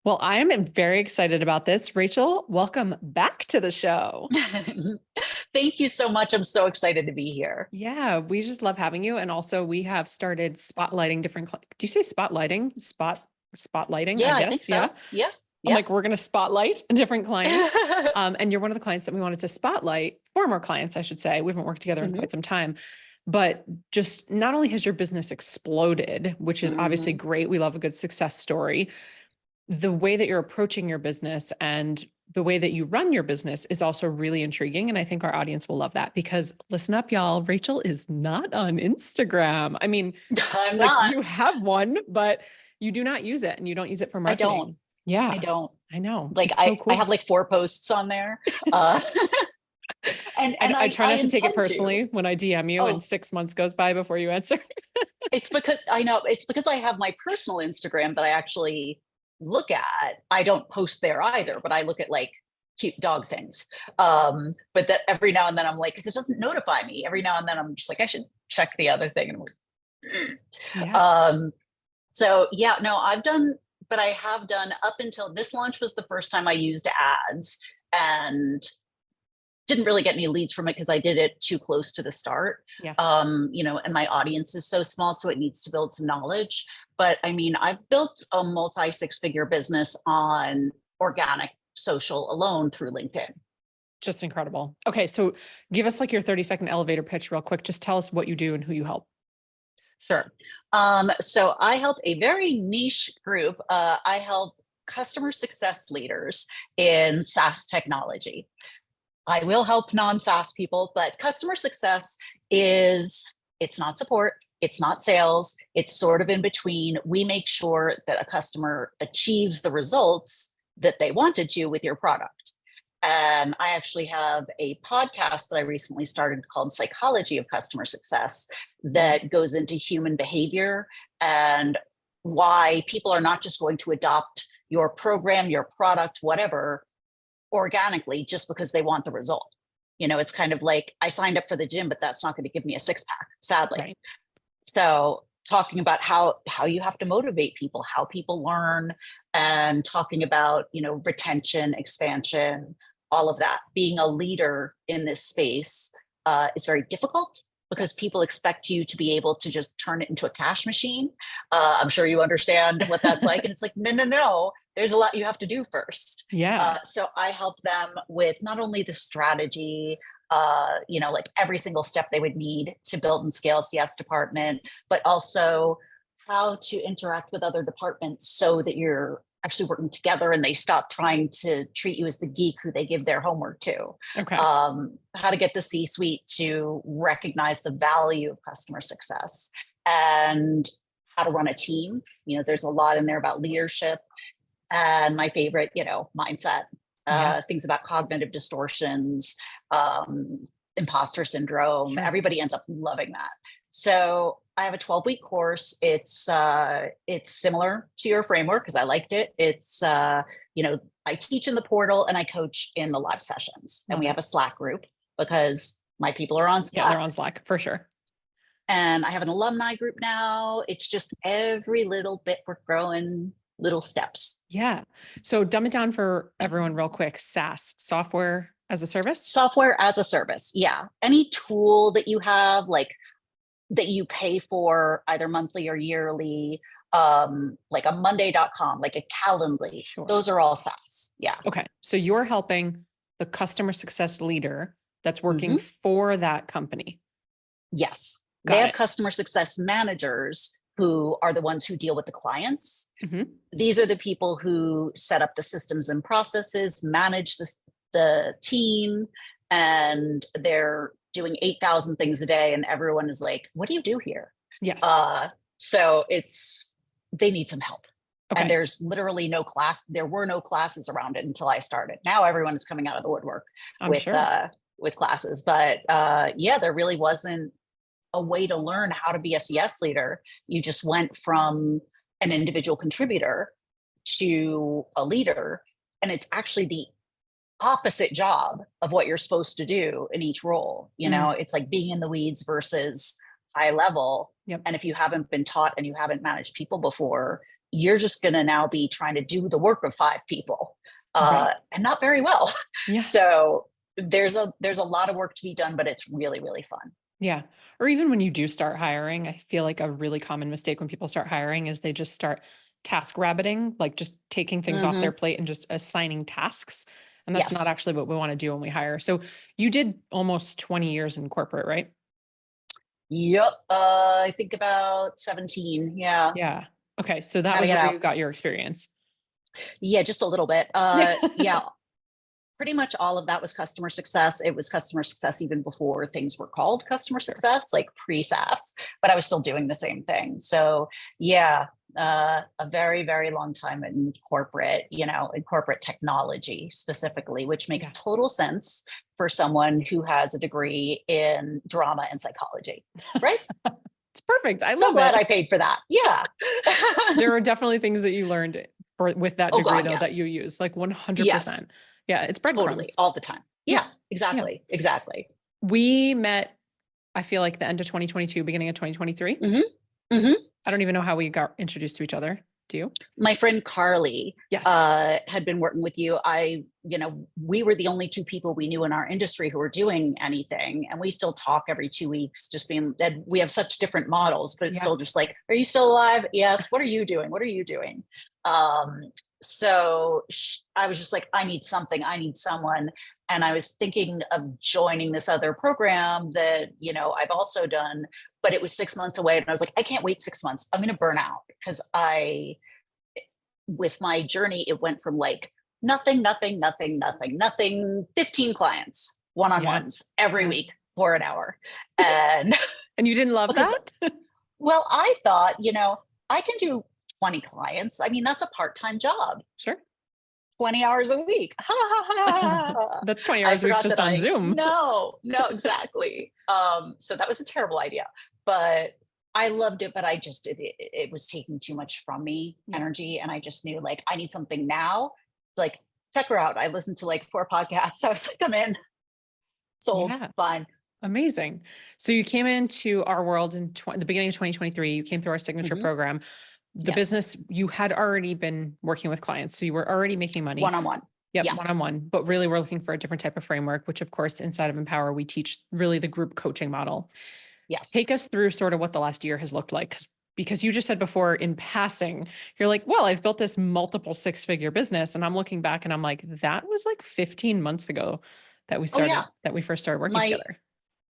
Well, I am very excited about this. Rachel, welcome back to the show. Thank you so much. I'm so excited to be here. Yeah, we just love having you. And also we have started spotlighting different, do you say spotlighting? Spotlighting, I Yeah, I think guess. Yeah. so. Yeah, I'm yeah. like, we're going to spotlight different clients. And you're one of the clients that we wanted to spotlight, former clients, I should say. We haven't worked together in hmm quite some time, but just not only has your business exploded, which is obviously hmm great. We love a good success story. The way that you're approaching your business and the way that you run your business is also really intriguing. And I think our audience will love that because listen up, y'all, Rachel is not on Instagram. I mean, I'm like not. you have one, but you do not use it and you don't use it for I don't. marketing. I Yeah, don't. I know. Like It's so I have cool. like 4 posts on there. Uh and I, and I I try I not to take it intend to. personally when I DM you and Oh, 6 months goes by before you answer. it's because I know it's because I have my personal Instagram that I actually look at. I don't post there either, but I look at like cute dog things. But that every now and then I'm like, because it doesn't notify me. Every now and then I'm just like, I should check the other thing. And I'm like, Yeah. um, so yeah, no, but I have done up until this launch was the first time I used ads and didn't really get any leads from it because I did it too close to the start. Yeah. And my audience is so small, so it needs to build some knowledge. But I mean, I've built a multi six-figure business on organic social alone through LinkedIn. Just incredible. Okay. So give us like your 30-second elevator pitch real quick. Just tell us what you do and who you help. Sure. So I help a very niche group. I help customer success leaders in SaaS technology. I will help non-SaaS people, but customer success it's not support, it's not sales, it's sort of in between. We make sure that a customer achieves the results that they wanted to with your product. And I actually have a podcast that I recently started called Psychology of Customer Success that goes into human behavior and why people are not just going to adopt your program, your product, whatever, organically just because they want the result. It's kind of like I signed up for the gym, but that's not going to give me a six pack, sadly. Right. So talking about how you have to motivate people, how people learn, and talking about retention, expansion, all of that. Being a leader in this space is very difficult because Yes. people expect you to be able to just turn it into a cash machine. I'm sure you understand what that's like. And it's like, no, no, no, there's a lot you have to do first. Yeah. So I help them with not only the strategy, like every single step they would need to build and scale a CS department, but also how to interact with other departments so that you're actually working together and they stop trying to treat you as the geek who they give their homework to. Okay. How to get the C-suite to recognize the value of customer success and how to run a team. There's a lot in there about leadership and my favorite, mindset, Yeah. things about cognitive distortions, imposter syndrome. Sure. Everybody ends up loving that. So I have a 12-week course. It's similar to your framework because I liked it. It's I teach in the portal and I coach in the live sessions. And Love we it. have a Slack group because my people are on Yeah, they're Slack. on Slack for sure. And I have an alumni group now. It's just every little bit we're growing little steps. Yeah. So dumb it down for everyone real quick. SaaS, software as a service. Software as a service. Yeah. Any tool that you have, like that you pay for either monthly or yearly, like a Monday.com, like a Calendly, Sure. those are all SaaS. Yeah. Okay. So you're helping the customer success leader that's working hmm for that company. Yes. They Got have it. customer success managers who are the ones who deal with the clients. hmm These are the people who set up the systems and processes, manage the team, and they're doing 8,000 things a day. And everyone is like, what do you do here? Yes. So they need some help. And Okay. there's literally no class. There were no classes around it until I started. Now everyone is coming out of the woodwork I'm with sure. classes. But yeah, there really wasn't a way to learn how to be a CS leader. You just went from an individual contributor to a leader. And it's actually the opposite job of what you're supposed to do in each role. Mm, It's like being in the weeds versus high level. yep. And if you haven't been taught and you haven't managed people before, you're just going to now be trying to do the work of 5 people, Right. and not very well. Yeah. So there's a lot of work to be done, but it's really, really fun. Yeah. Or even when you do start hiring, I feel like a really common mistake when people start hiring is they just start task rabbiting, like just taking things off their Hmm. plate and just assigning tasks. And that's not Yes. actually what we want to do when we hire. So you did almost 20 years in corporate, right? Yep. I think about 17. Yeah. Yeah. Okay. So that Gotta was get where you out. got your experience. Yeah, just a little bit. Yeah. Yeah, pretty much all of that was customer success. It was customer success even before things were called customer Sure. success, like pre-SaaS, but I was still doing the same thing. So yeah, a very, very long time in corporate, in corporate technology specifically, which makes Yeah. total sense for someone who has a degree in drama and psychology, right? It's perfect. I So love glad it. I paid for that. Yeah. There are definitely things that you learned with that Oh degree God, though that you yes. use, like Yes, 100%. Yeah, it's totally. breadcrumbs. All the time. Yeah. Yeah, Yeah. exactly. Exactly. We met, I feel like the end of 2022, beginning of 2023. Hmm. Hmm. I don't even know how we got introduced to each other. Do you? My friend Carly Yes. had been working with you. We were the only 2 people we knew in our industry who were doing anything. And we still talk every 2 weeks, just being that we have such different models, but it's Yeah. still just like, are you still alive? Yes. What are you doing? What are you doing? Um, so I was just like, I need something. I need someone. And I was thinking of joining this other program that, I've also done, but it was 6 months away. And I was like, I can't wait 6 months. I'm going to burn out because with my journey, it went from like nothing, nothing, nothing, nothing, nothing, 15 clients, Yeah. one-on-ones every Yeah. week for an hour. And And you didn't love because, that? well, I thought, I can do 20 clients. I mean, that's a part-time job, Sure. 20 hours a week. Ha, ha, ha, ha. That's 20 I hours a week forgot just that on Zoom. no, no, exactly. So that was a terrible idea, but I loved it, but it was taking too much from me, Yeah. energy. And I just knew like, I need something now. Like, check her out. I listened to like 4 podcasts. I was like, I'm in, sold, Yeah. fine. Amazing. So you came into our world in the beginning of 2023. You came through our signature Hmm. program. The Yes. business, you had already been working with clients. So you were already making money. One-on-one. Yep, Yeah. one-on-one. But really, we're looking for a different type of framework, which of course, inside of Empower, we teach really the group coaching model. Take Yes. us through sort of what the last year has looked like. Because you just said before in passing, you're like, well, I've built this multiple 6-figure business. And I'm looking back and I'm like, that was like 15 months ago Oh yeah. that we first started working My together.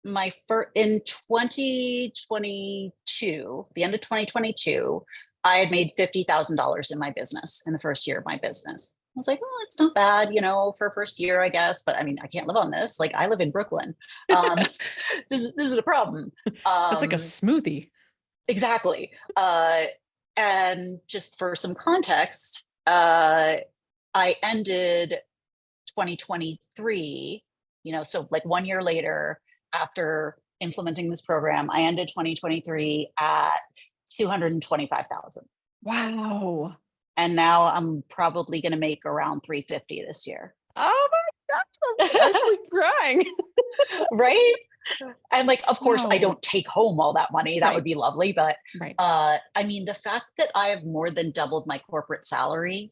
my first in 2022, the end of 2022, I had made $50,000 in my business in the first year of my business. I was like, well, it's not bad, for first year, I guess. But I mean, I can't live on this. Like, I live in Brooklyn. Um, this is a problem. That's like a Um, smoothie. exactly. And just for some context, I ended 2023. So like 1 year later, after implementing this program, I ended 2023 at 225,000. Wow. And now I'm probably going to make around 350 this year. Oh my gosh, I'm actually crying. Right? And like, of course, I Wow. don't take home all that money. That would Right. be lovely. But Right. I mean, the fact that I have more than doubled my corporate salary,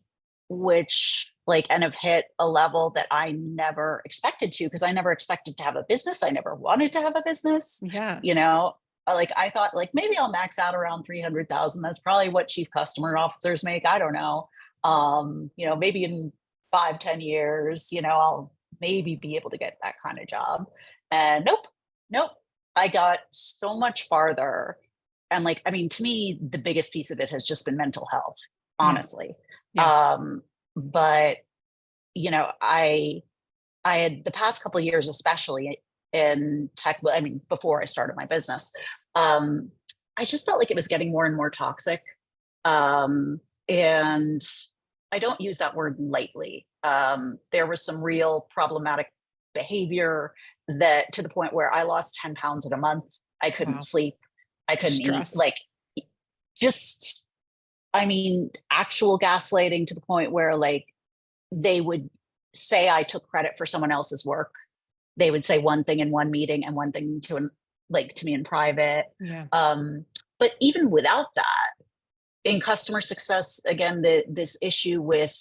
which like, and have hit a level that I never expected to, because I never expected to have a business. I never wanted to have a business. Yeah. Like I thought like maybe I'll max out around 300,000. That's probably what chief customer officers make. I don't know. Maybe in 5, 10 years, I'll maybe be able to get that kind of job. And nope, nope. I got so much farther. And like, I mean, to me, the biggest piece of it has just been mental health, Yeah. honestly. Yeah. But I had the past couple of years, especially in tech, I mean, before I started my business, um, I just felt like it was getting more and more toxic. And I don't use that word lightly. There was some real problematic behavior that to the point where I lost 10 pounds in a month. I couldn't Wow. sleep. I couldn't eat. Stress. Like, just, I mean, actual gaslighting to the point where like they would say I took credit for someone else's work. They would say one thing in one meeting and one thing to me in private. Yeah. But even without that, in customer success, again, this issue with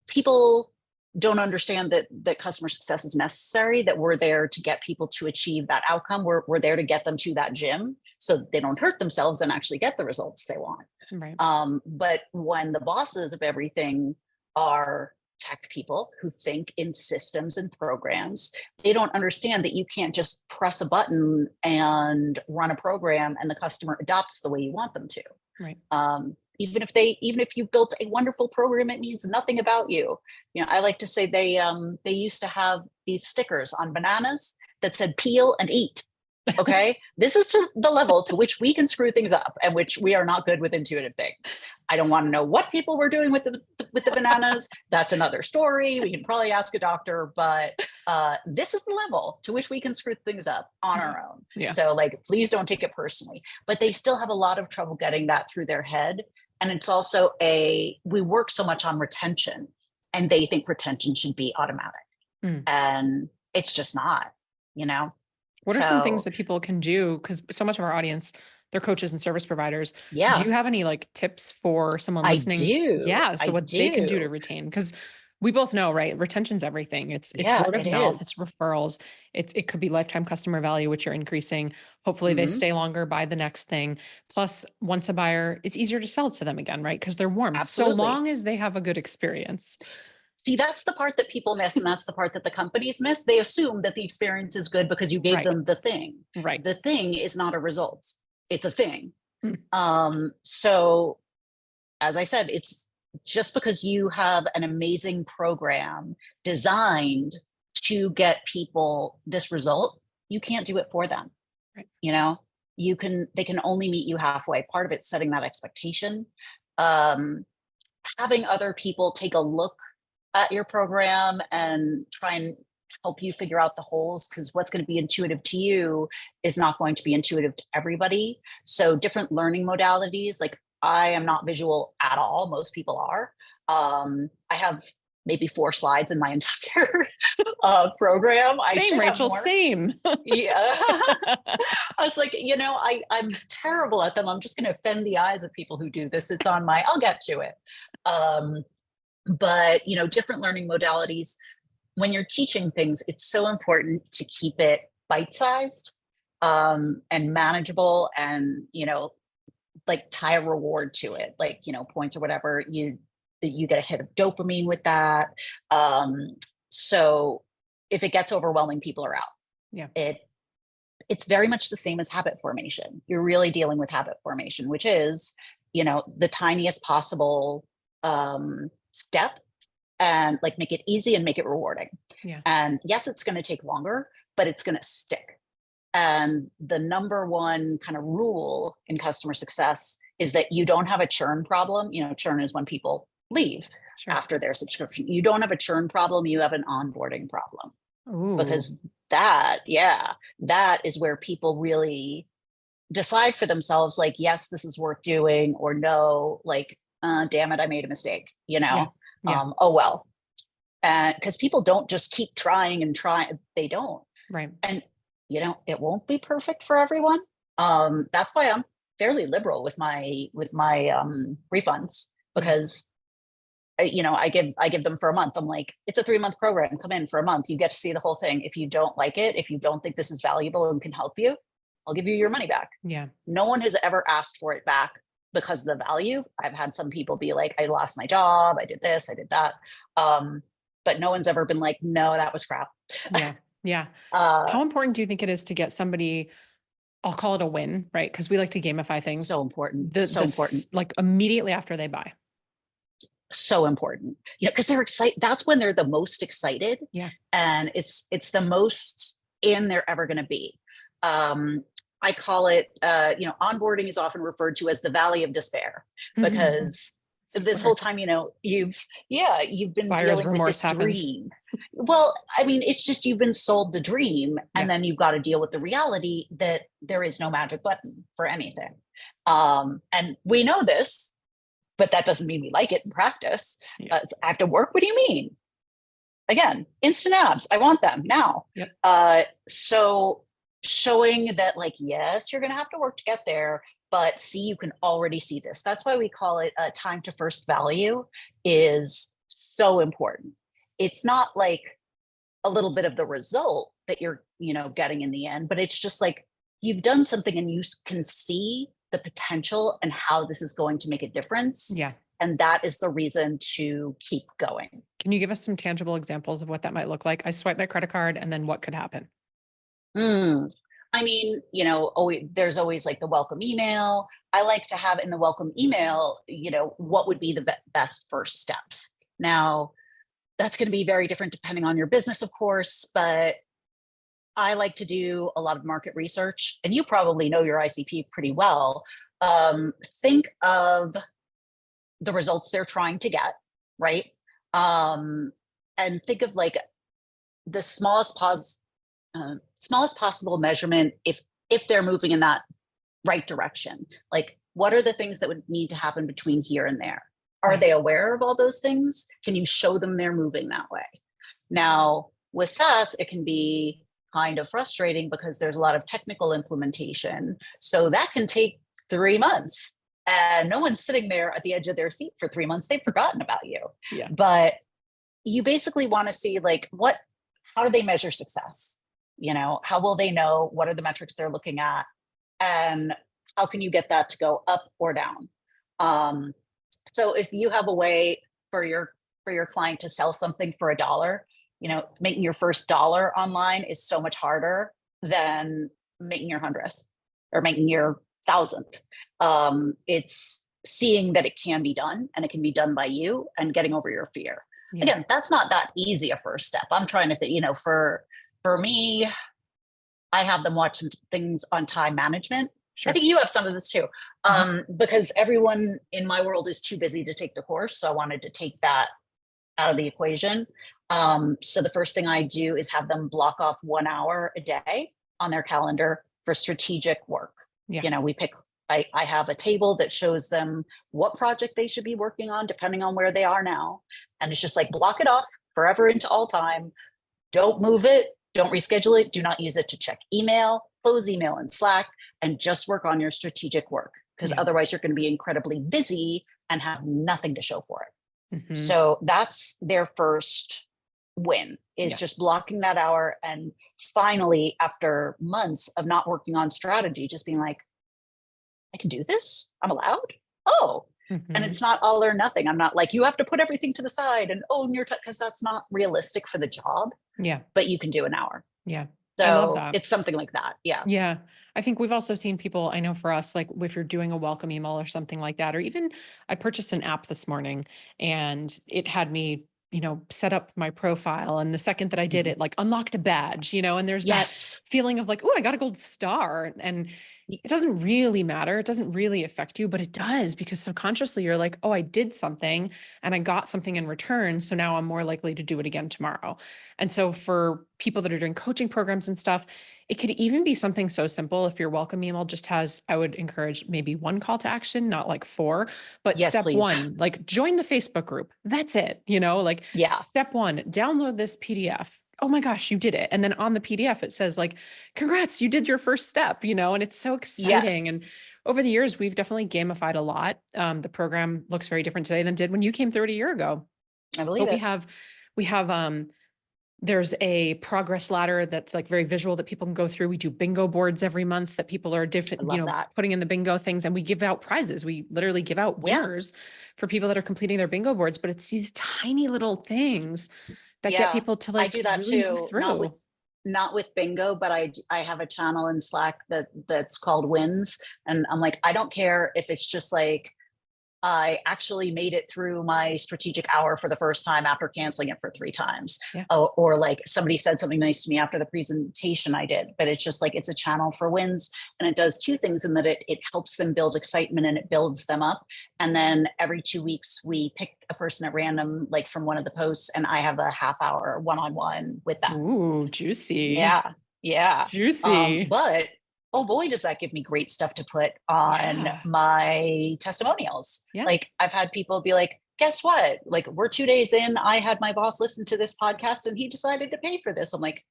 people don't understand that customer success is necessary, that we're there to get people to achieve that outcome. We're there to get them to that gym so they don't hurt themselves and actually get the results they want. Right. But when the bosses of everything are tech people who think in systems and programs, they don't understand that you can't just press a button and run a program and the customer adopts the way you want them to. Right. Even if you built a wonderful program, it means nothing about you. I like to say they used to have these stickers on bananas that said peel and eat. Okay. This is to the level to which we can screw things up and which we are not good with intuitive things. I don't want to know what people were doing with the bananas. That's another story. We can probably ask a doctor, but this is the level to which we can screw things up on our own. Yeah. So please don't take it personally, but they still have a lot of trouble getting that through their head. And it's also we work so much on retention and they think retention should be automatic. And it's just not, What are some things that people can do? Because so much of our audience, they're coaches and service providers. Yeah. Do you have any tips for someone listening? I do. Yeah. So they can do to retain, because we both know, right? Retention's everything. It's word of mouth, it's referrals. It could be lifetime customer value, which you're increasing. Hopefully they stay longer, buy the next thing. Plus, once a buyer, it's easier to sell to them again, right? Because they're warm. Absolutely. So long as they have a good experience. See, that's the part that people miss, and that's the part that the companies miss. They assume that the experience is good because you gave them the thing. Right. The thing is not a result. It's a thing. So as I said, it's just because you have an amazing program designed to get people this result, you can't do it for them. Right. They can only meet you halfway. Part of it's setting that expectation. Having other people take a look at your program and try and help you figure out the holes, because what's going to be intuitive to you is not going to be intuitive to everybody. So different learning modalities, I am not visual at all. Most people are. I have maybe 4 slides in my entire program. Same, Rachel, same. Yeah. I was like, I'm terrible at them. I'm just going to offend the eyes of people who do this. It's on I'll get to it. But different learning modalities, when you're teaching things, it's so important to keep it bite-sized and manageable, and tie a reward to it, points or whatever. You get a hit of dopamine with that. So if it gets overwhelming, people are out. Yeah. It's very much the same as habit formation. You're really dealing with habit formation, which is the tiniest possible step, and make it easy and make it rewarding. Yeah. And yes, it's going to take longer, but it's going to stick. And the number one kind of rule in customer success is that you don't have a churn problem. Churn is when people leave after their subscription. You don't have a churn problem. You have an onboarding problem. Ooh. Because that is where people really decide for themselves, yes, this is worth doing, or no, damn it, I made a mistake, Yeah. Oh, well. And because people don't just keep trying and trying, they don't. Right. And, it won't be perfect for everyone. That's why I'm fairly liberal with my refunds, because, I give them for a month. I'm like, it's a 3-month program. Come in for a month. You get to see the whole thing. If you don't like it, if you don't think this is valuable and can help you, I'll give you your money back. Yeah. No one has ever asked for it back because of the value. I've had some people be like, I lost my job, I did this, I did that. But no one's ever been like, no, that was crap. Yeah. Yeah. How important do you think it is to get somebody, I'll call it a win, right? Because we like to gamify things. So important. Important. Immediately after they buy. So important, because they're excited. That's when they're the most excited. Yeah. And it's the most in they're ever going to be. I call it, onboarding is often referred to as the valley of despair, because this whole time, you've been dealing with this dream. Well, I mean, it's just, you've been sold the dream, and then you've got to deal with the reality that there is no magic button for anything. And we know this, but that doesn't mean we like it in practice. Yeah. I have to work. What do you mean? Again, instant ads. I want them now. Yep. So showing that, yes, you're going to have to work to get there, but see, you can already see this. That's why we call it a time to first value is so important. It's not like a little bit of the result that you're, getting in the end, but it's just like you've done something and you can see the potential and how this is going to make a difference. Yeah. And that is the reason to keep going. Can you give us some tangible examples of what that might look like? I swipe my credit card and then what could happen? I mean, there's always like the welcome email. I like to have in the welcome email, what would be the best first steps. Now, that's going to be very different depending on your business, of course, but I like to do a lot of market research, and you probably know your ICP pretty well. Think of the results they're trying to get, right? And think of like the smallest possible measurement if they're moving in that right direction. Like, what are the things that would need to happen between here and there? Are they aware of all those things? Can you show them they're moving that way? Now, with SaaS, it can be kind of frustrating because there's a lot of technical implementation. So that can take 3 months. And no one's sitting there at the edge of their seat for 3 months. They've forgotten about you. Yeah. But you basically want to see like how do they measure success? How will they know? What are the metrics they're looking at? And how can you get that to go up or down? So if you have a way for your client to sell something for $1, making your first dollar online is so much harder than making your 100th or making your 1,000th. It's seeing that it can be done and it can be done by you and getting over your fear. Yeah. Again, that's not that easy a first step. I'm trying to think, for me, I have them watch some things on time management. Sure. I think you have some of this too, because everyone in my world is too busy to take the course. So I wanted to take that out of the equation. So the first thing I do is have them block off 1 hour a day on their calendar for strategic work. Yeah. I have a table that shows them what project they should be working on, depending on where they are now. And it's just like, block it off forever into all time. Don't move it. Don't reschedule it. Do not use it to check email, close email in Slack, and just work on your strategic work. Because otherwise you're going to be incredibly busy and have nothing to show for it. Mm-hmm. So that's their first win, is just blocking that hour. And finally, after months of not working on strategy, just being like, I can do this. I'm allowed. Oh, and it's not all or nothing. I'm not like, you have to put everything to the side and own your because that's not realistic for the job. Yeah. But you can do an hour. Yeah. So I love that. It's something like that. Yeah. Yeah. I think we've also seen people, I know for us, like if you're doing a welcome email or something like that, or even I purchased an app this morning and it had me, set up my profile. And the second that I did it, like unlocked a badge, and there's that feeling of like, oh, I got a gold star. And it doesn't really matter. It doesn't really affect you, but it does, because subconsciously you're like, oh, I did something and I got something in return. So now I'm more likely to do it again tomorrow. And so for people that are doing coaching programs and stuff, it could even be something so simple. If your welcome email just has, I would encourage maybe 1 call to action, not like 4, but step please. 1, like join the Facebook group. That's it. Step 1, download this PDF. Oh my gosh, you did it. And then on the PDF, it says like, congrats, you did your first step, and it's so exciting. Yes. And over the years, we've definitely gamified a lot. The program looks very different today than it did when you came through a year ago. I believe it. We have, there's a progress ladder that's like very visual that people can go through. We do bingo boards every month that people are different, putting in the bingo things, and we give out prizes. We literally give out winners for people that are completing their bingo boards, but it's these tiny little things that get people to like, I do that really too. Not with bingo, but I have a channel in Slack that's called Wins. And I'm like, I don't care if it's just like, I actually made it through my strategic hour for the first time after canceling it for 3 times. Yeah. Or like somebody said something nice to me after the presentation I did, but it's just like, it's a channel for wins. And it does 2 things in that it helps them build excitement and it builds them up. And then every 2 weeks we pick a person at random, like from one of the posts, and I have a half-hour one-on-one with them. Ooh, juicy. Yeah. Yeah. Juicy. But oh boy, does that give me great stuff to put on my testimonials. Yeah. Like I've had people be like, guess what? Like we're 2 days in, I had my boss listen to this podcast and he decided to pay for this. I'm like,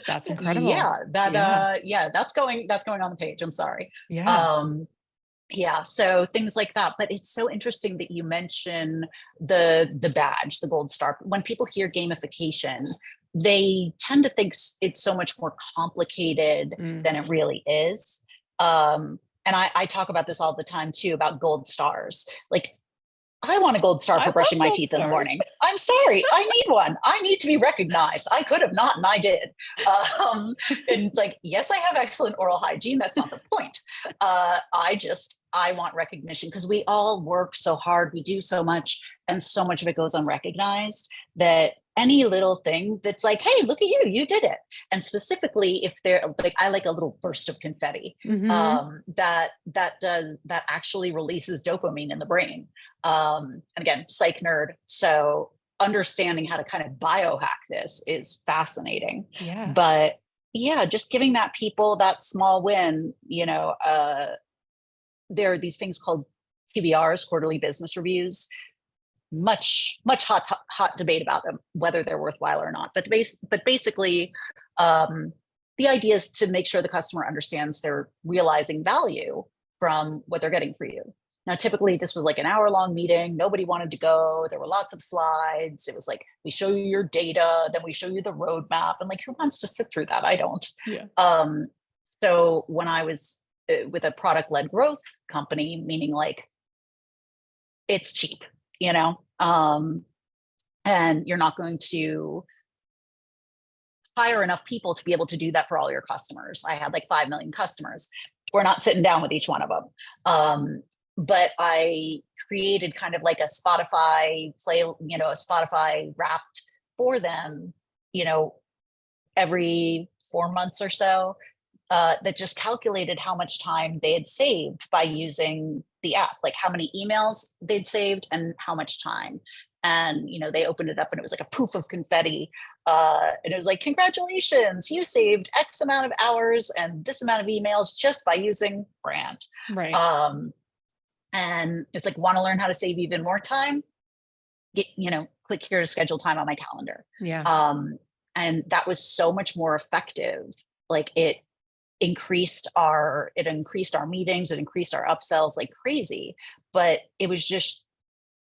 That's incredible. Yeah, that Yeah. yeah, that's going on the page. I'm sorry. Yeah. Um yeah, so things like that. But it's so interesting that you mention the badge, the gold star. When people hear gamification, they tend to think it's so much more complicated Mm. than it really is. And I talk about this all the time too, about gold stars. Like, I want a gold star I for love brushing my gold teeth in the stars. morning. I'm sorry, I need one. I need to be recognized. I could have not, and I did. And it's like, yes, I have excellent oral hygiene. That's not the point. I want recognition because we all work so hard. We do so much, and so much of it goes unrecognized that any little thing that's like, hey, look at you, you did it. And specifically, if they're like, I like a little burst of confetti Hmm. that actually releases dopamine in the brain. And again, psych nerd. So understanding how to kind of biohack this is fascinating. Yeah. But yeah, just giving that people that small win, there are these things called QBRs, quarterly business reviews. Much hot debate about them, whether they're worthwhile or not. But basically, um, the idea is to make sure the customer understands they're realizing value from what they're getting for you. Now, typically, this was like an hour-long meeting. Nobody wanted to go. There were lots of slides. It was like, we show you your data, then we show you the roadmap. And like, who wants to sit through that? I don't. Yeah. So when I was with a product-led growth company, meaning like it's cheap, you know, and you're not going to hire enough people to be able to do that for all your customers. I had like 5 million customers. We're not sitting down with each one of them. But I created kind of like a Spotify a Spotify wrapped for them, you know, every 4 months or so, that just calculated how much time they had saved by using the app, like how many emails they'd saved and how much time. And they opened it up and it was like a poof of confetti, and it was like, congratulations, you saved X amount of hours and this amount of emails just by using brand. Right. um, and it's like, want to learn how to save even more time? Click here to schedule time on my calendar. Yeah. And that was so much more effective. Like, it increased our meetings, it increased our upsells like crazy. But it was just,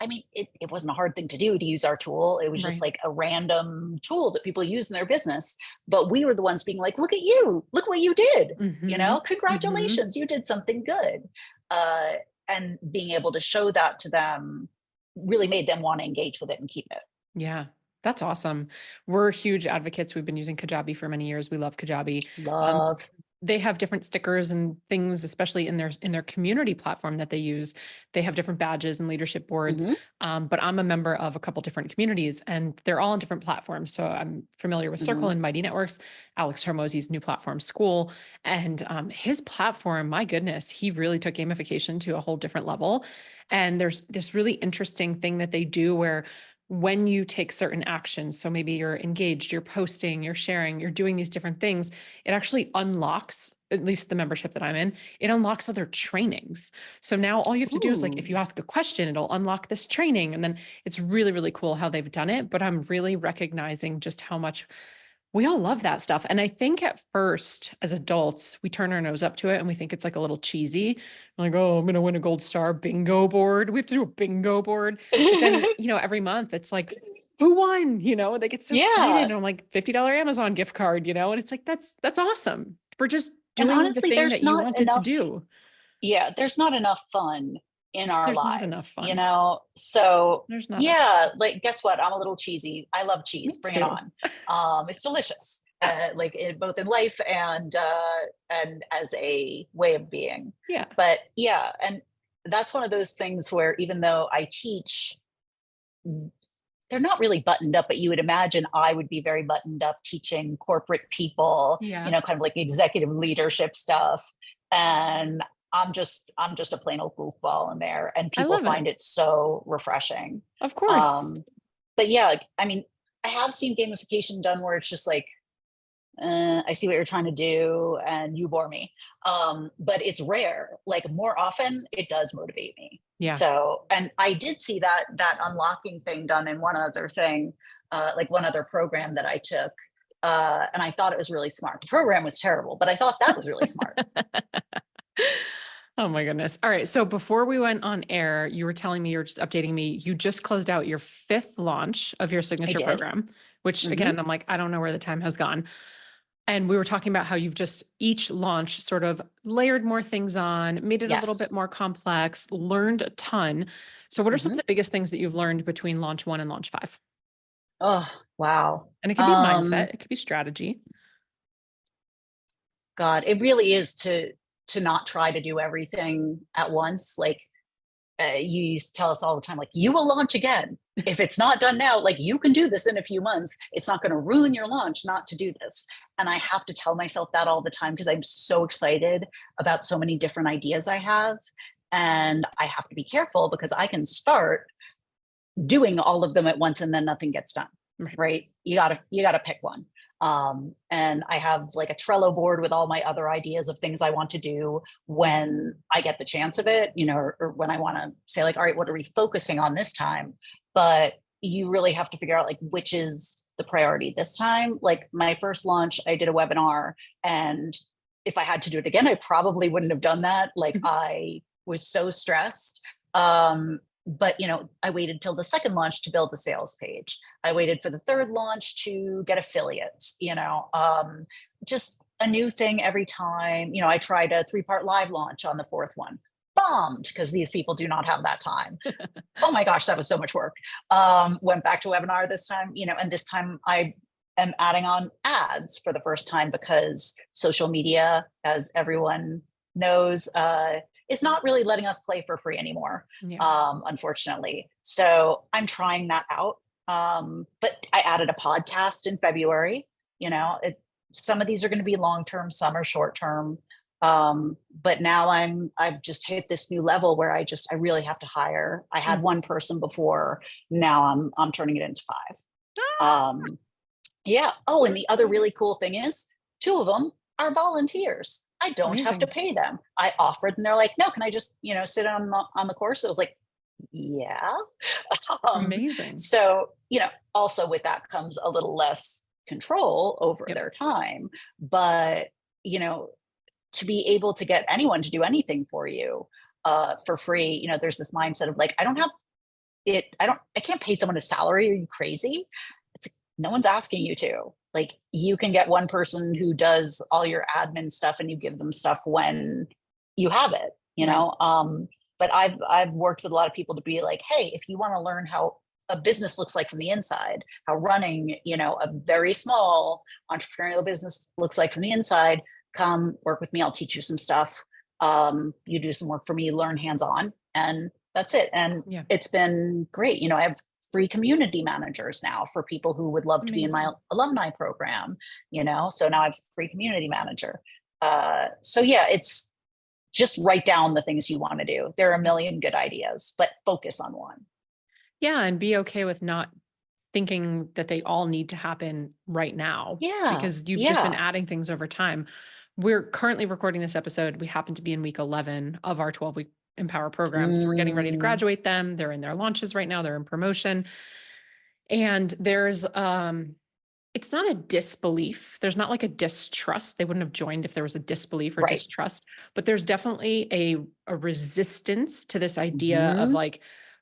I mean, it wasn't a hard thing to do, to use our tool. It was just Right. like a random tool that people use in their business. But we were the ones being like, look at you, look what you did. Hmm. Hmm. Congratulations, you did something good. Uh, and being able to show that to them really made them want to engage with it and keep it. Yeah. That's awesome. We're huge advocates. We've been using Kajabi for many years. We love Kajabi. Um, Love. they have different stickers and things, especially in their community platform that they use. They have different badges and leadership boards. Hmm. But I'm a member of a couple different communities, and they're all on different platforms. So I'm familiar with Circle Hmm. and Mighty Networks, Alex Hormozy's new platform, School, and his platform. My goodness, he really took gamification to a whole different level. And there's this really interesting thing that they do where when you take certain actions, so maybe you're engaged, you're posting, you're sharing, you're doing these different things, it actually unlocks, at least the membership that I'm in, it unlocks other trainings. So now all you have to do is, like, if Ooh. you ask a question, it'll unlock this training. And then it's really, really cool how they've done it. But I'm really recognizing just how much we all love that stuff. And I think at first, as adults, we turn our nose up to it and we think it's like a little cheesy. We're like, oh, I'm going to win a gold star bingo board. We have to do a bingo board. But then, every month it's like, who won? They get so excited. Yeah. And I'm like, $50 Amazon gift card, and it's like, that's awesome for just And doing the honestly, thing there's that you not wanted to enough, do. yeah, there's not enough fun in our There's not enough lives, fun. So There's not enough. yeah, like, guess what? I'm a little cheesy. I love Me cheese. Bring it too. on. It's delicious. Like, both in life and as a way of being. Yeah. But yeah, and that's one of those things where, even though I teach, they're not really buttoned up, but you would imagine I would be very buttoned up teaching corporate people, Yeah. kind of like executive leadership stuff. And I'm just a plain old goofball in there, and I people love it. find it so refreshing. Of course. Um, but yeah, I mean, I have seen gamification done where it's just like, I see what you're trying to do, and you bore me. But it's rare. Like, more often, it does motivate me. Yeah. So, and I did see that unlocking thing done in one other thing, like one other program that I took. And I thought it was really smart. The program was terrible, but I thought that was really smart. Oh my goodness. All right. So before we went on air, you were telling me, you were just updating me, you just closed out your 5th launch of your I signature did. program, which Hmm. again, I'm like, I don't know where the time has gone. And we were talking about how you've just each launch sort of layered more things on, made it a little bit Yes. more complex, learned a ton. So what are some of Hmm. the biggest things that you've learned between launch 1 and launch 5? Oh, wow. And it could be mindset, it could be strategy. God, it really is to not try to do everything at once. Like you used to tell us all the time, like you will launch again. If it's not done now, like you can do this in a few months. It's not going to ruin your launch not to do this. And I have to tell myself that all the time because I'm so excited about so many different ideas I have. And I have to be careful because I can start doing all of them at once and then nothing gets done. Right. Right. You gotta pick one. And I have like a Trello board with all my other ideas of things I want to do when I get the chance of it, or when I want to say like, all right, what are we focusing on this time? But you really have to figure out like which is the priority this time. Like my first launch, I did a webinar, and if I had to do it again, I probably wouldn't have done that. Like I was so stressed. But I waited till the second launch to build the sales page. I waited for the third launch to get affiliates. Just a new thing every time. I tried a 3-part live launch on the fourth one, bombed because these people do not have that time. Oh my gosh, that was so much work. Went back to webinar this time, and this time I am adding on ads for the first time because social media, as everyone knows, is not really letting us play for free anymore, Yeah. unfortunately. So I'm trying that out. But I added a podcast in February. Some of these are going to be long term, some are short term. But now I've just hit this new level where I really have to hire. I had one person before. Now I'm turning it into 5. Yeah. Oh, and the other really cool thing is 2 of them are volunteers. I don't have to Amazing. pay them. I offered and they're like, no, can I just, sit on the course? I was like, yeah. um, Amazing. so, also with that comes a little less control over Yep. their time. But, you know, to be able to get anyone to do anything for you for free, there's this mindset of like, I can't pay someone a salary. Are you crazy? It's like, no one's asking you to. Like, you can get one person who does all your admin stuff and you give them stuff when you have it, Right. but I've worked with a lot of people to be like, hey, if you want to learn how a business looks like from the inside, how running, a very small entrepreneurial business looks like from the inside, come work with me. I'll teach you some stuff. You do some work for me, learn hands-on, and that's it. And Yeah. it's been great. I have free community managers now for people who would love to be in my Amazing. alumni program, so now I have free community manager. So yeah, it's just write down the things you want to do. There are a million good ideas, but focus on one. Yeah. And be okay with not thinking that they all need to happen right now Yeah. because you've just been Yeah. adding things over time. We're currently recording this episode. We happen to be in week 11 of our 12-week Empower program. So we're getting ready to Mm, graduate them. They're in their launches right now. They're in promotion. And there's it's not a disbelief. There's not like a distrust. They wouldn't have joined if there was a disbelief or right. distrust, but there's definitely a resistance to this idea of Hmm. like,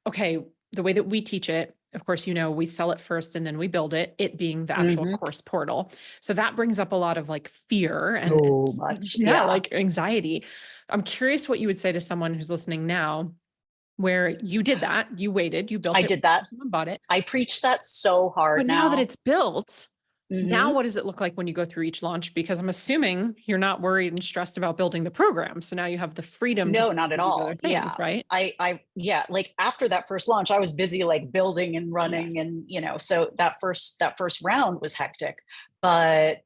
okay, the way that we teach it, of course, we sell it first and then we build it, it being the actual Hmm. course portal. So that brings up a lot of like fear and So much. yeah, Yeah. like anxiety. I'm curious what you would say to someone who's listening now, where you did that, you waited, you built I it, did that. someone bought it. I preach that so hard But now that now. it's built, now Hmm. what does it look like when you go through each launch? Because I'm assuming you're not worried and stressed about building the program. So now you have the freedom to No, not at do these other all. things, Yeah. right? Yeah, like after that first launch, I was busy like building and running, Yes. and so that first round was hectic, but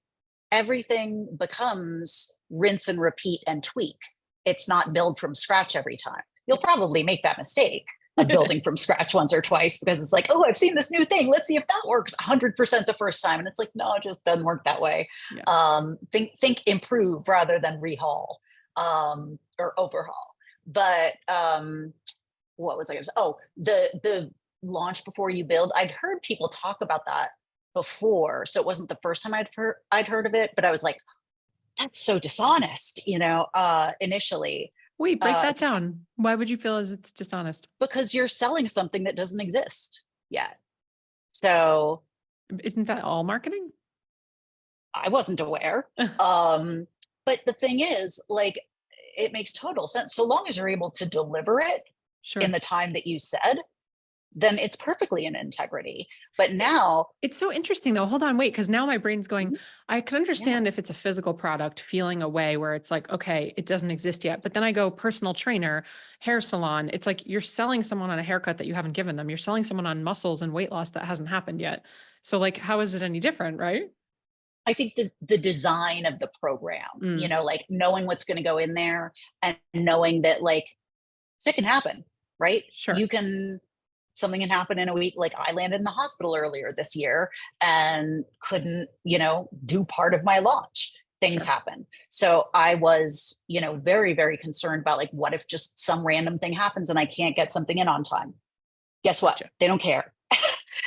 everything becomes rinse and repeat and tweak. It's not build from scratch every time. You'll Yep. probably make that mistake of building from scratch once or twice because it's like, oh, I've seen this new thing. Let's see if that works 100% the first time. And it's like, no, it just doesn't work that way. Yeah. Think improve rather than rehaul or overhaul. But what was I going to say? Oh, the launch before you build. I'd heard people talk about that before. So it wasn't the first time I'd heard of it, but I was like, that's so dishonest, initially, Wait, break that down. Why would you feel as it's dishonest? because you're selling something that doesn't exist yet. So Isn't that all marketing? I wasn't aware. But the thing is, like, it makes total sense. So long as you're able to deliver it in Sure. the time that you said, then it's perfectly in integrity. But now, It's so interesting though. Hold on, wait, because now my brain's going, Mhm. I can Yeah, understand if it's a physical product feeling a way where it's like, okay, it doesn't exist yet. But then I go personal trainer, hair salon. It's like you're selling someone on a haircut that you haven't given them. You're selling someone on muscles and weight loss that hasn't happened yet. So like, how is it any different, right? I think the design of the program, Mm, like knowing what's going to go in there and knowing that like it can happen, right? sure, Something can happen in a week. Like I landed in the hospital earlier this year and couldn't, do part of my launch. Things sure. happen. So I was, very, very concerned about like, what if just some random thing happens and I can't get something in on time? Guess what? Gotcha. They don't care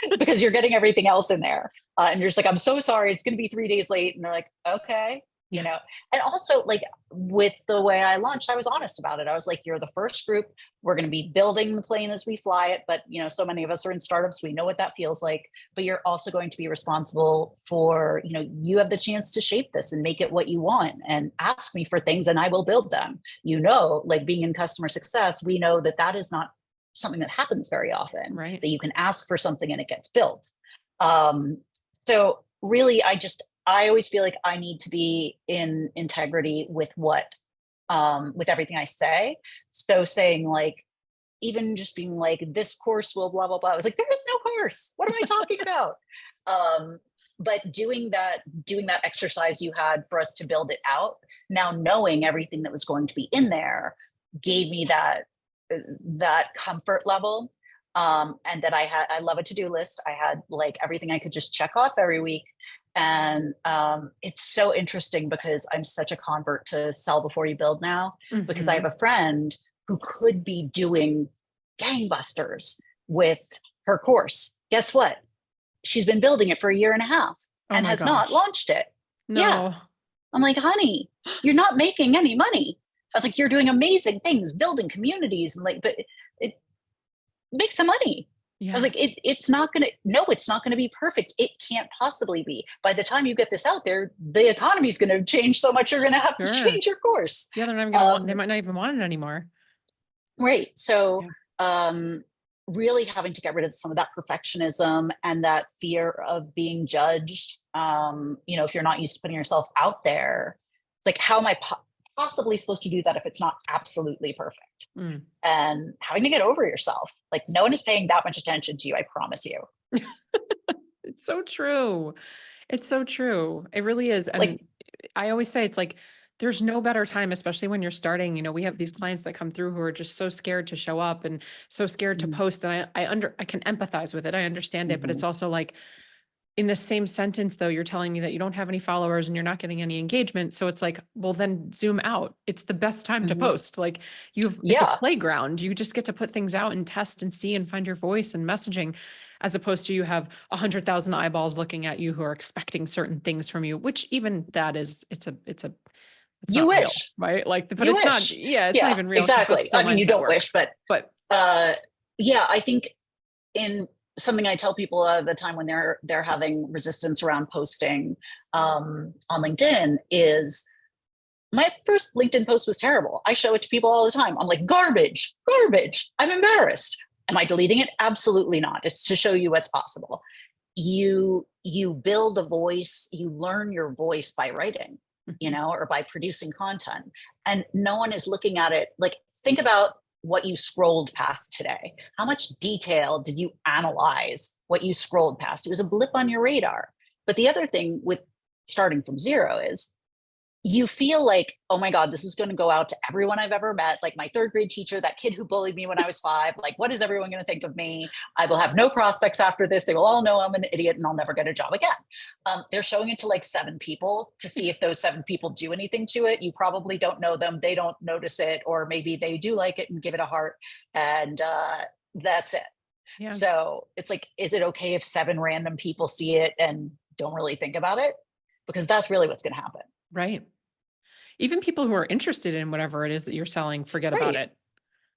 because you're getting everything else in there. And you're just like, I'm so sorry. It's going to be 3 days late. And they're like, okay, Yeah. and also like with the way I launched, I was honest about it. I was like, you're the first group. We're going to be building the plane as we fly it. But, so many of us are in startups. We know what that feels like, but you're also going to be responsible for, you have the chance to shape this and make it what you want and ask me for things and I will build them. Like being in customer success, we know that that is not something that happens very often, Right. that you can ask for something and it gets built. So really, I always feel like I need to be in integrity with with everything I say. So saying like, even just being like, this course will blah, blah, blah. I was like, there is no course. What am I talking about? But doing that exercise you had for us to build it out, now knowing everything that was going to be in there gave me that comfort level. And that I love a to-do list. I had like everything I could just check off every week. And it's so interesting because I'm such a convert to sell before you build now, because I have Mhm. a friend who could be doing gangbusters with her course. Guess what? She's been building it for a year and a half Oh and my has not gosh. launched it. Yeah. No. I'm like, honey, you're not making any money. I was like, you're doing amazing things, building communities, and like, but it make some money. I was Yeah. like, it's not gonna, no, it's not gonna be perfect. It can't possibly be. By the time you get this out there, the economy is gonna change so much, you're gonna have to Sure. change your course. Yeah, they're not even gonna want, they Um, might not even want it anymore. right. So Yeah. really having to get rid of some of that perfectionism and that fear of being judged. If you're not used to putting yourself out there, it's like, how am I possibly supposed to do that if it's not absolutely perfect? Mm. And having to get over yourself. Like no one is paying that much attention to you, I promise you. It's so true. It's so true. It really is. And Like, I always say it's like there's no better time, especially when you're starting. We have these clients that come through who are just so scared to show up and so scared to mm, post. And I can empathize with it. I understand it, but it's mhm. also like in the same sentence though, you're telling me that you don't have any followers and you're not getting any engagement. So it's like, well, then zoom out. It's the best time to Mhm. post. Like it's a Yeah. playground. You just get to put things out and test and see and find your voice and messaging, as opposed to you have 100,000 eyeballs looking at you who are expecting certain things from you, which even that is, it's You not real, wish. right? Like, but You it's not, wish. yeah, it's not Yeah, even real because that's exactly. still I mean, you mindset don't work. wish, but But uh yeah, I think in something I tell people the time when they're having resistance around posting on LinkedIn is my first LinkedIn post was terrible. I show it to people all the time. I'm like, garbage, garbage. I'm embarrassed. Am I deleting it? Absolutely not. It's to show you what's possible. You build a voice, you learn your voice by writing, mhm, or by producing content. And no one is looking at it. Like, think about what you scrolled past today. How much detail did you analyze what you scrolled past? It was a blip on your radar. But the other thing with starting from zero is you feel like, oh my God, this is going to go out to everyone I've ever met. Like my third grade teacher, that kid who bullied me when I was 5. Like, what is everyone going to think of me? I will have no prospects after this. They will all know I'm an idiot and I'll never get a job again. They're showing it to like 7 people to see if those 7 people do anything to it. You probably don't know them. They don't notice it, or maybe they do like it and give it a heart. And that's it. Yeah. So it's like, is it okay if 7 random people see it and don't really think about it? Because that's really what's going to happen. Right. Even people who are interested in whatever it is that you're selling, forget about Right. it.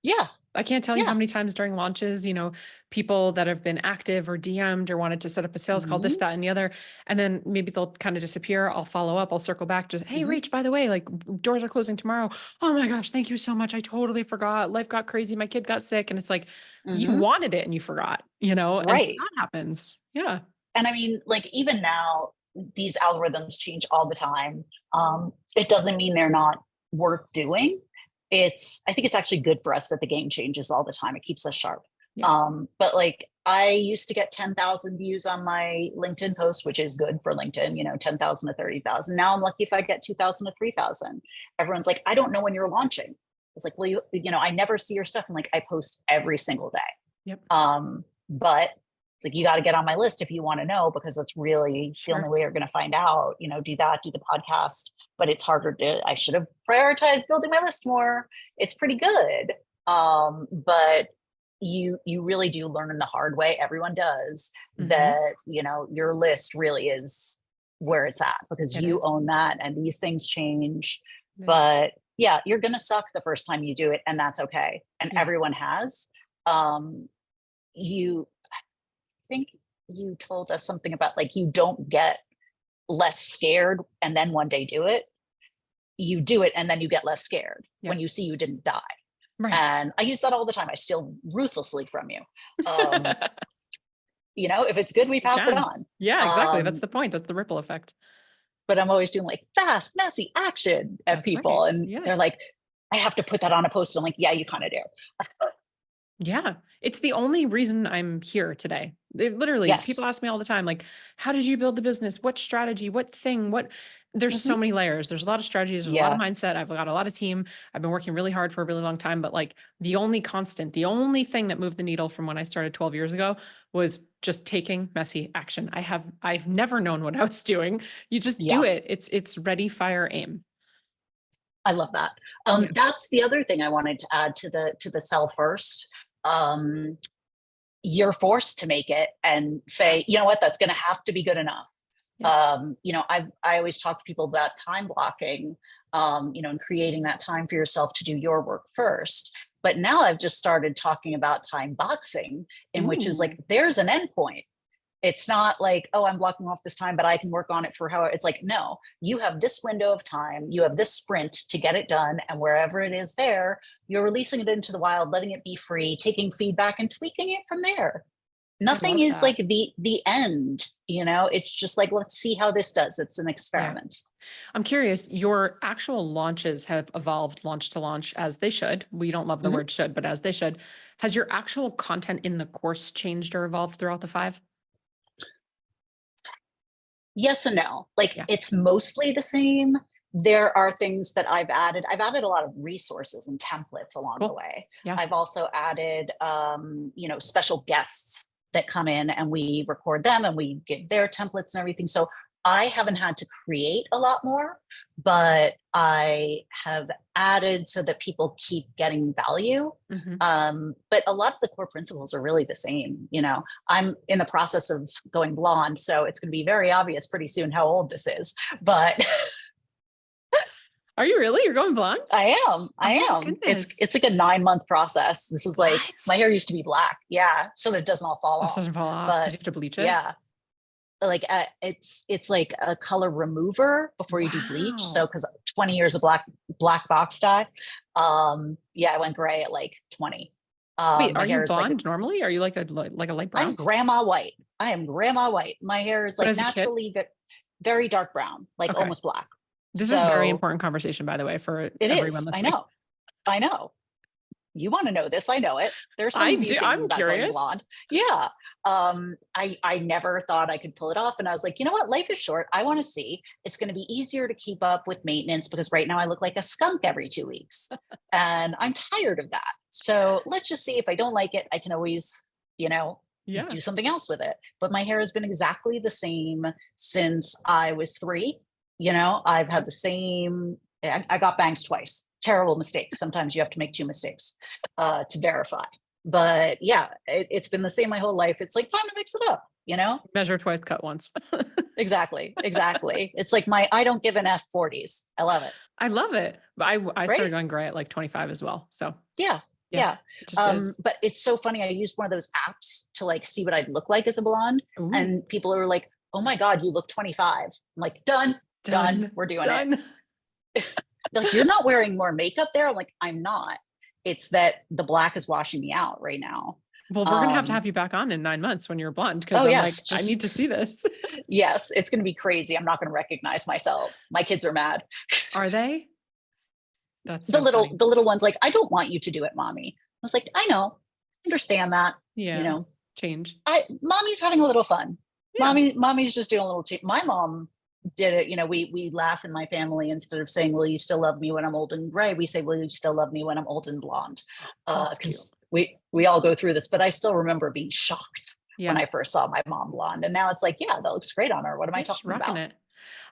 Yeah. I can't tell you how Yeah. many times during launches, people that have been active or DM'd or wanted to set up a sales call, this, Hmm. that, and the other. And then maybe they'll kind of disappear. I'll follow up. I'll circle back. Just, hey, Hmm. Rach, by the way, like doors are closing tomorrow. Oh my gosh, thank you so much. I totally forgot. Life got crazy. My kid got sick. And it's like, you Hmm. wanted it and you forgot, and so Right. that happens. Yeah. And I mean, like, even now, these algorithms change all the time. It doesn't mean they're not worth doing. I think it's actually good for us that the game changes all the time. It keeps us sharp. Yeah. But like, I used to get 10,000 views on my LinkedIn post, which is good for LinkedIn, 10,000 to 30,000. Now I'm lucky if I get 2,000 to 3,000. Everyone's like, I don't know when you're launching. It's like, well, I never see your stuff. And like, I post every single day. Yep. But it's like, you got to get on my list if you want to know, because that's really the only Sure. way you're going to find out. Do that, do the podcast. But it's harder I should have prioritized building my list more. It's pretty good. But you really do learn in the hard way. Everyone does Mhm. that. Your list really is where it's at, because It you is. own that, and these things change. It is. But yeah, you're going to suck the first time you do it, and that's okay. And Yeah. everyone has. You think you told us something about, like, you don't get less scared and then one day do it. You do it and then you get less scared Yeah. when you see you didn't die. Right. And I use that all the time. I steal ruthlessly from you. Um, if it's good, we You pass it can. on. Yeah, exactly. That's Um, the point. That's the ripple effect. but I'm always doing like fast, messy action at That's right. people. And Yeah. they're like, I have to put that on a post. I'm like, yeah, you kind of do. Yeah. It's the only reason I'm here today. Literally, people Yes. ask me all the time, like, how did you build the business? What strategy? What thing? There's so Hmm. many layers. There's a lot of strategies. There's a lot of Yeah. mindset. I've got a lot of team. I've been working really hard for a really long time. But like the only constant, the only thing that moved the needle from when I started 12 years ago was just taking messy action. I've never known what I was doing. You just do Yeah. it. It's ready, fire, aim. I love that. Yeah. That's the other thing I wanted to add to the sell first. Um, you're forced to make it and say, you know Yes. what, that's going to have to be good enough. Yes. I always talk to people about time blocking, and creating that time for yourself to do your work first. But now I've just started talking about time boxing, in which is Ooh, like, there's an endpoint. It's not like, oh, I'm blocking off this time, but I can work on it for how. It's like, no, you have this window of time, you have this sprint to get it done. And wherever it is there, you're releasing it into the wild, letting it be free, taking feedback and tweaking it from there. I Nothing love is that. like the end. It's just like, let's see how this does. It's an Yeah. experiment. I'm curious, your actual launches have evolved launch to launch as they should. We don't love the Mhm. word should, but as they should. Has your actual content in the course changed or evolved throughout the five? Yes and no. Like, Yeah. it's mostly the same. There are things that I've added. I've added a lot of resources and templates along the Cool. way. Yeah. I've also added, special guests that come in, and we record them and we give their templates and everything. So I haven't had to create a lot more, but I have added so that people keep getting value. Hmm. But a lot of the core principles are really the same. I'm in the process of going blonde, so it's going to be very obvious pretty soon how old this is. But Are you really? You're going blonde? I am. Oh I my am. It's goodness. it's like a 9-month process. This is like, What? my hair used to be black, yeah, so that it doesn't all fall Oh, so it off. doesn't fall off because But you have to bleach it? yeah, like, it's like a color remover before you do bleach. So, Wow. because 20 years of black box dye, yeah, I went gray at like 20. Wait, My are you hair is like, blonde normally? Are you like a light I'm brown? grandma white. I am grandma white. My hair is But like as a kid? naturally very dark brown, like Okay. almost black. This is very So important conversation, by the way, for it everyone is. I listening. know. I know. You want to know this? I know it. There's some I of you do. thinking I'm about going curious. blonde. Yeah. I never thought I could pull it off, and I was like, you know what? Life is short. I want to see. It's going to be easier to keep up with maintenance, because right now I look like a skunk every 2 weeks, and I'm tired of that. So let's just see. If I don't like it, I can always, Yeah. do something else with it. But my hair has been exactly the same since I was 3. I've had the same. I got bangs twice. Terrible mistake. Sometimes you have to make 2 mistakes to verify. But yeah, it's been the same my whole life. It's like time to mix it up, you know? Measure twice, cut once. Exactly. Exactly. It's like I don't give an F 40s. I love it. I love it. But I started Right. going gray at like 25 as well. So Yeah. yeah, Yeah. it just is. But it's so funny. I used one of those apps to like see what I'd look like as a blonde. Ooh, And people are like, oh my God, you look 25. I'm like, done, done. done, We're doing it. done. They're like, you're not wearing more makeup there. I'm like, I'm not. It's that the black is washing me out right now. Well, we're gonna have you back on in 9 months when you're blonde because Oh I'm like, yes, I need just to see this. yes, it's going to be crazy. I'm not going to recognize myself. My kids are mad. Are they? That's so funny. The little ones like, I don't want you to do it, mommy. I was like, I know, understand that. You Yeah. know, Change. mommy's having a little fun. Yeah. Mommy's just doing a little change. My mom did it. You know, we laugh in my family, instead of saying, will you still love me when I'm old and gray, we say, will you still love me when I'm old and blonde? That's cute. Because we all go through this, but I still remember being shocked when Yeah. I first saw my mom blonde. And now it's like, yeah, that looks great on her. What am I Yeah, she's talking rocking about? it.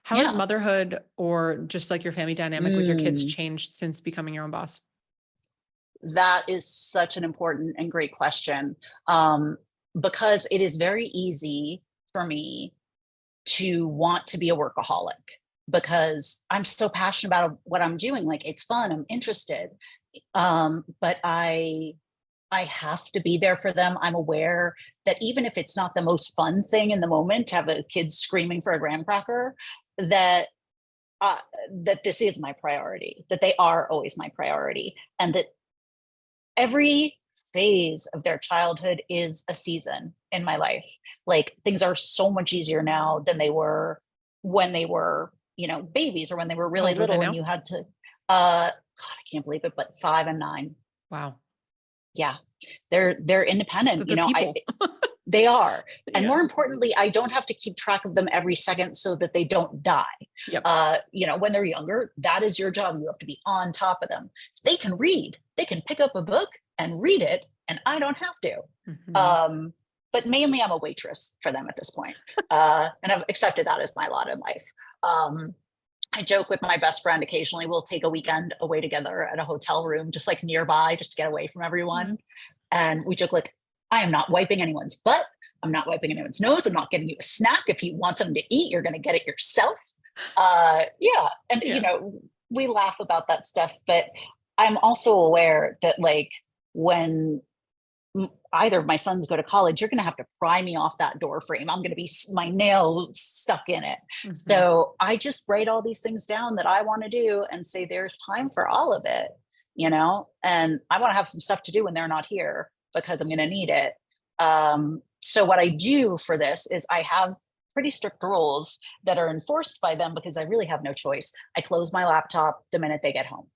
How has Yeah. motherhood or just like your family dynamic with your kids Mm, changed since becoming your own boss? that is such an important and great question. Um, because it is very easy for me to want to be a workaholic because I'm so passionate about what I'm doing. Like it's fun, I'm interested. But I have to be there for them. I'm aware that even if it's not the most fun thing in the moment to have a kid screaming for a graham cracker, that uh, that this is my priority, that they are always my priority, and that every phase of their childhood is a season in my life. Like things are so much easier now than they were when they were, you know, babies, or when they were How really old are they little and now? you had to God, I can't believe it, but 5 and 9. Wow. Yeah. They're So independent, you they're know. people. They are. And Yeah. more importantly, I don't have to keep track of them every second so that they don't die. Yep. You know, when they're younger, that is your job. You have to be on top of them. If they can read, they can pick up a book and read it, and I don't have to. Mhm. But mainly I'm a waitress for them at this point. And I've accepted that as my lot in life. Um, I joke with my best friend, occasionally we'll take a weekend away together at a hotel room, just like nearby, just to get away from Yeah. everyone. And we joke like, I am not wiping anyone's butt. I'm not wiping anyone's nose. I'm not giving you a snack. If you want something to eat, you're going to get it yourself. Yeah. And, you Yeah. know, we laugh about that stuff, but I'm also aware that like when either of my sons go to college, you're going to have to pry me off that door frame. I'm going to be my nails stuck in it. Mhm. So I just write all these things down that I want to do and say there's time for all of it, you know, and I want to have some stuff to do when they're not here because I'm going to need it. So what I do for this is I have pretty strict rules that are enforced by them because I really have no choice. I close my laptop the minute they get home.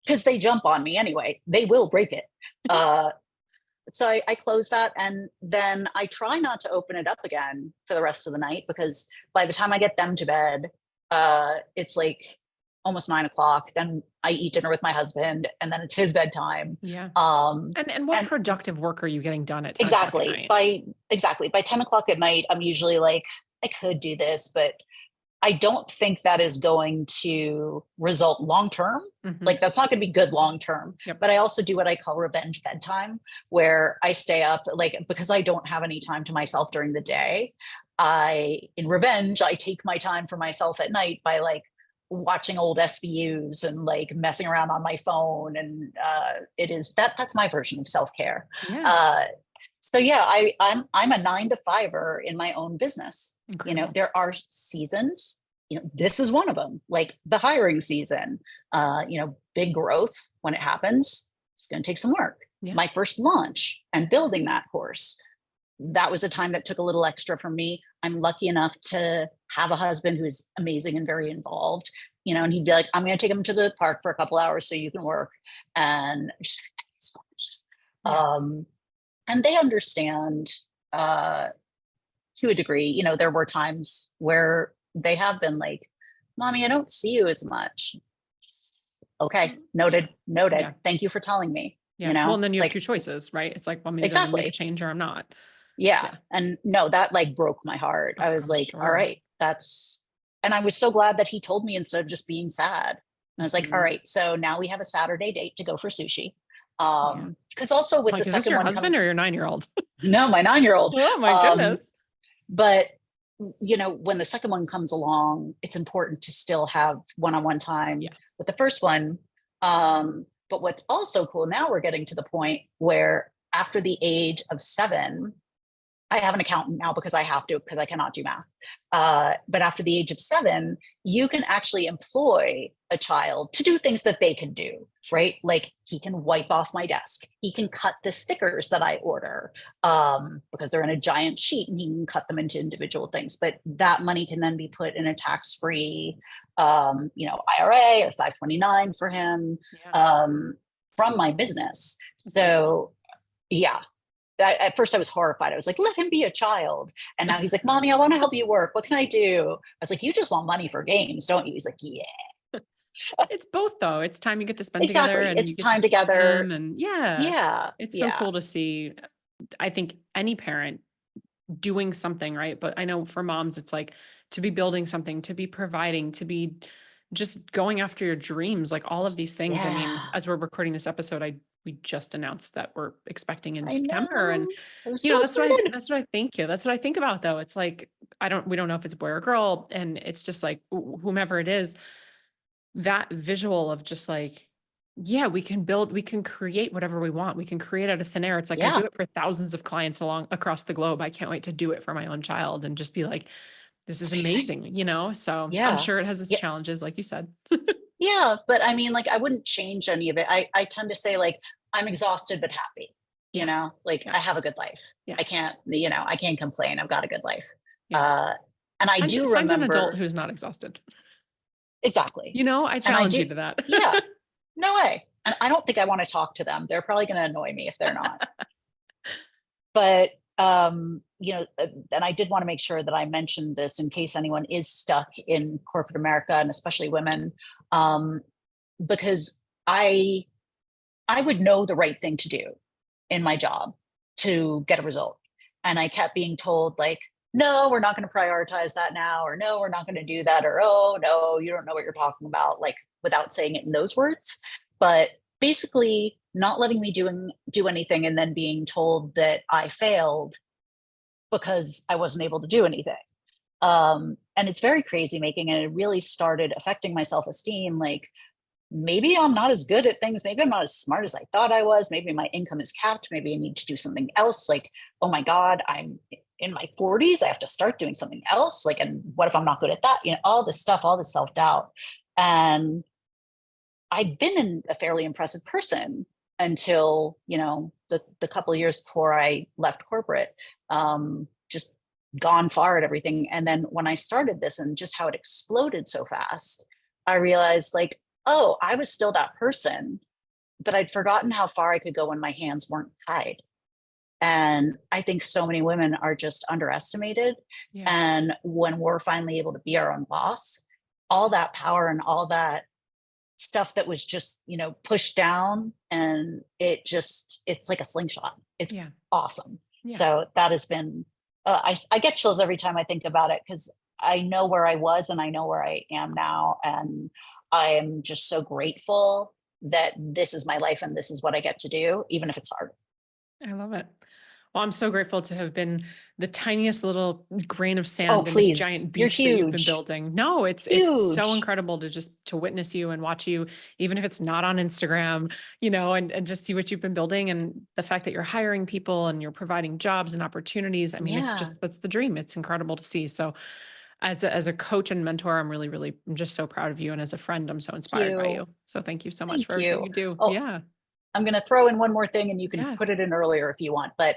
Because they jump on me anyway. They will break it. So I close that, and then I try not to open it up again for the rest of the night, because by the time I get them to bed, it's like almost 9 o'clock. Then I eat dinner with my husband, and then it's his bedtime. Yeah. Um, And what and productive work are you getting done at 10 o'clock at exactly night? by 10 o'clock at night, I'm usually like, I could do this, but I don't think that is going to result long term. Mhm. Like that's not going to be good long term. Yep. But I also do what I call revenge bedtime, where I stay up like because I don't have any time to myself during the day. In revenge, I take my time for myself at night by like watching old SVUs and like messing around on my phone. And that's my version of self care. Yeah. So yeah, I'm a 9 to 5er in my own business. You know, Incredible. there are seasons. You know, this is one of them. Like the hiring season. You know, big growth when it happens. It's going to take some work. Yeah. My first launch and building that course. That was a time that took a little extra from me. I'm lucky enough to have a husband who's amazing and very involved. You know, and he'd be like, "I'm going to take him to the park for a couple hours so you can work," and just, Yeah. and they understand to a degree. You know, there were times where they have been like, "Mommy, I don't see you as much." Okay, noted, noted. Yeah. Thank you for telling me. Yeah. You Well, know, and then it's you have like two choices, right? It's like, want me to make a exactly, change or I'm not. yeah. Yeah. And no, that like broke my heart. I was I'm like, all sure. right, and I was so glad that he told me instead of just being sad. I was like, all Mhm. right, so now we have a Saturday date to go for sushi. Yeah. Because also with Like, the is this second your one coming, husband or your 9-year-old? no, my 9-year-old. Oh my Um, goodness. but when the second one comes along, it's important to still have one-on-one time Yeah. with the first one. But what's also cool, now we're getting to the point where after the age of 7, I have an accountant now because I have to, because I cannot do math. But after the age of 7, you can actually employ a child to do things that they can do, right? Like he can wipe off my desk. He can cut the stickers that I order because they're in a giant sheet, and he can cut them into individual things. But that money can then be put in a tax-free, IRA or 529 for him Yeah. from my business. So yeah, at first I was horrified. I was like, let him be a child. And now he's like, Mommy, I want to help you work. What can I do? I was like, you just want money for games, don't you? He's like, yeah. It's both though. It's time you get to spend together, Exactly. and you It's get to time teach together. them, and yeah, Yeah. it's so Yeah. cool to see. I think any parent doing something, right? But I know for moms, it's like to be building something, to be providing, to be just going after your dreams, like all of these things. I mean, Yeah. as we're recording this episode, we just announced that we're expecting in I September. And know. I'm so excited. that's what I think. That's what I think about though. It's like, we don't know if it's a boy or girl. And it's just like whomever it is, that visual of just like, yeah, we can create whatever we want. We can create out of thin air. It's like I do Yeah. it for thousands of clients across the globe. I can't wait to do it for my own child and just be like, this It's is amazing. amazing. So I'm Yeah. sure it has its Yeah. challenges, like you said. Yeah. But I mean, like, I wouldn't change any of it. I tend to say, like, I'm exhausted but happy, Yeah. like Yeah. I have a good life. Yeah. I can't complain. I've got a good life. Yeah. And I do Find an adult remember. who's not exhausted. Exactly. I And I challenge do. you to that. Yeah. No way. And I don't think I want to talk to them. They're probably going to annoy me if they're not. But and I did want to make sure that I mentioned this in case anyone is stuck in corporate America, and especially women, because I would know the right thing to do in my job to get a result. And I kept being told, like, no, we're not going to prioritize that now, or no, we're not going to do that, or oh, no, you don't know what you're talking about, like without saying it in those words. But basically, not letting me do anything, and then being told that I failed because I wasn't able to do anything. And it's very crazy making, and it really started affecting my self esteem. Like, maybe I'm not as good at things. Maybe I'm not as smart as I thought I was. Maybe my income is capped. Maybe I need to do something else. Like, oh my God, I'm in my 40s. I have to start doing something else. Like, and what if I'm not good at that? All this stuff, all this self doubt. And I'd been a fairly impressive person until, the couple of years before I left corporate, just gone far at everything. And then when I started this and just how it exploded so fast, I realized, like, oh, I was still that person, but I'd forgotten how far I could go when my hands weren't tied. And I think so many women are just underestimated. Yeah. And when we're finally able to be our own boss, all that power and all that stuff that was just, pushed down, and it's like a slingshot. It's awesome. Yeah. So that has been, I get chills every time I think about it, because I know where I was and I know where I am now. And I am just so grateful that this is my life and this is what I get to do, even if it's hard. I love it. Well, I'm so grateful to have been the tiniest little grain of Oh, sand in this please. giant You're beach that you've been huge. building. No, it's so Huge. incredible to just to witness you and watch you, even if it's not on Instagram, and just see what you've been building, and the fact that you're hiring people and you're providing jobs and opportunities. I mean, Yeah. that's the dream. It's incredible to see. So as a coach and mentor, I'm just so proud of you. And as a friend, I'm so inspired by you. So thank you so much Thank for everything you. you do. Oh, Yeah. I'm going to throw in one more thing, and you can Yeah. put it in earlier if you want. But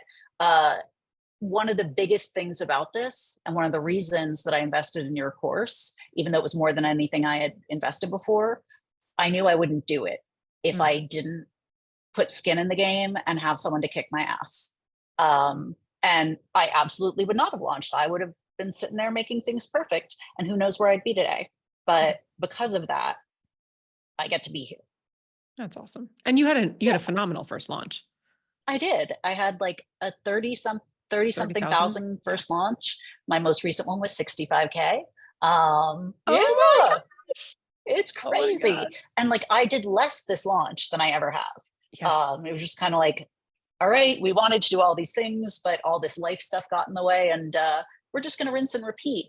one of the biggest things about this, and one of the reasons that I invested in your course, even though it was more than anything I had invested before, I knew I wouldn't do it if I didn't put skin in the game and have someone to kick my ass. And I absolutely would not have launched. I would have been sitting there making things perfect, and who knows where I'd be today. But because of that, I get to be here. That's awesome. And you had a phenomenal first launch. I did. I had like a 30 something 30,000? thousand first launch. My most recent one was 65K. Yeah. Oh my gosh, it's Oh my crazy. gosh. And like, I did less this launch than I ever have. Yeah. It was just kind of like, all right, we wanted to do all these things, but all this life stuff got in the way, and we're just going to rinse and repeat.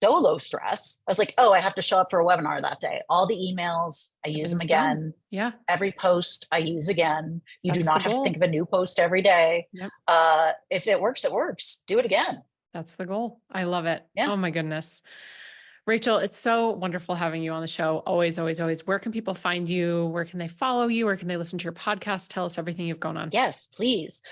So low stress. I was like, oh, I have to show up for a webinar that day. All the emails, I use them Everything's done. again. Yeah. Every post I use again. You do That's not the have to goal. think of a new post every day. Yep. If it works, it works. Do it again. That's the goal. I love it. Yeah. Oh my goodness. Rachel, it's so wonderful having you on the show. Always, always, always. Where can people find you? Where can they follow you? Where can they listen to your podcast? Tell us everything you've going on. Yes, please.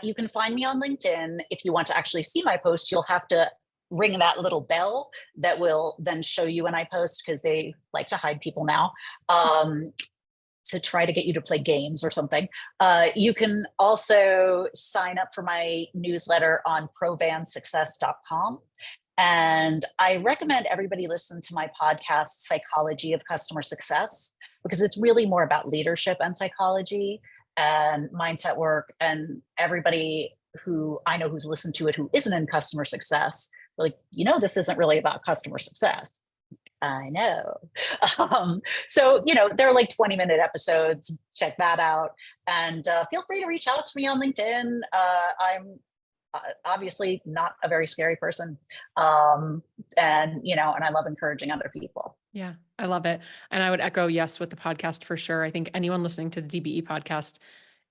You can find me on LinkedIn. If you want to actually see my posts, you'll have to ring that little bell that will then show you when I post, because they like to hide people now, to try to get you to play games or something. You can also sign up for my newsletter on provansuccess.com. And I recommend everybody listen to my podcast, Psychology of Customer Success, because it's really more about leadership and psychology and mindset work. And everybody who I know who's listened to it who isn't in customer success, like, this isn't really about customer success. I know. So, they're like 20-minute episodes. Check that out. And feel free to reach out to me on LinkedIn. I'm obviously not a very scary person. And I love encouraging other people. Yeah, I love it. And I would echo yes with the podcast for sure. I think anyone listening to the DBE podcast